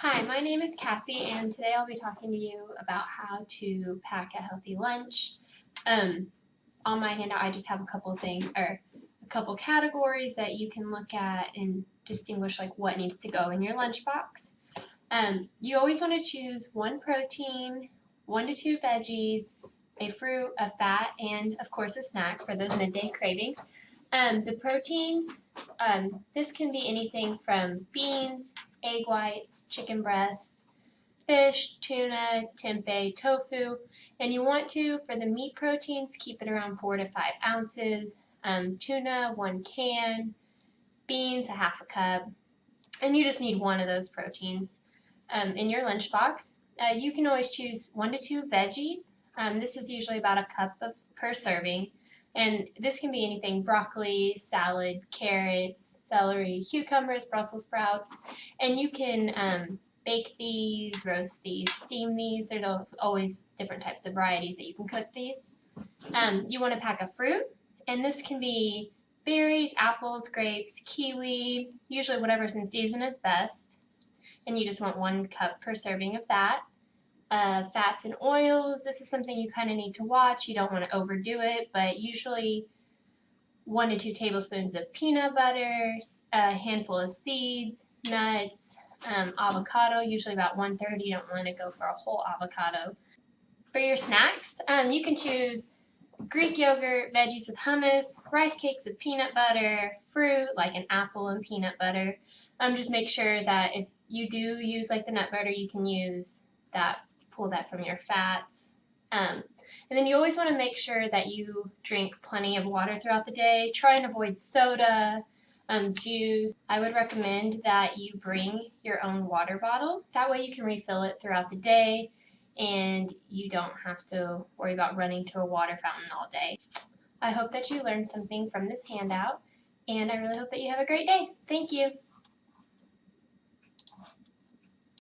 Hi, my name is Cassie, and today I'll be talking to you about how to pack a healthy lunch. Um, on my handout, I just have a couple things or a couple categories that you can look at and distinguish like what needs to go in your lunchbox. You always want to choose one protein, 1 to 2 veggies, a fruit, a fat, and of course a snack for those midday cravings. The proteins, this can be anything from beans, egg whites, chicken breast, fish, tuna, tempeh, tofu, and you want to, for the meat proteins, keep it around 4 to 5 ounces. Tuna, 1 can, beans, a half a cup, and you just need one of those proteins in your lunchbox. You can always choose 1 to 2 veggies. This is usually about a cup per serving. And this can be anything: broccoli, salad, carrots, celery, cucumbers, Brussels sprouts. And you can bake these, roast these, steam these. There's always different types of varieties that you can cook these. You want to pack a fruit, and this can be berries, apples, grapes, kiwi, usually whatever's in season is best. And you just want 1 cup per serving of that. Fats and oils, this is something you kind of need to watch. You don't want to overdo it, but usually 1 to 2 tablespoons of peanut butter, a handful of seeds, nuts, avocado, usually about 1/3. You don't want to go for a whole avocado. For your snacks, you can choose Greek yogurt, veggies with hummus, rice cakes with peanut butter, fruit like an apple and peanut butter. Just make sure that if you do use like the nut butter, you can use that, pull that from your fats. And then you always want to make sure that you drink plenty of water throughout the day. Try and avoid soda, juice. I would recommend that you bring your own water bottle. That way you can refill it throughout the day and you don't have to worry about running to a water fountain all day. I hope that you learned something from this handout, and I really hope that you have a great day. Thank you.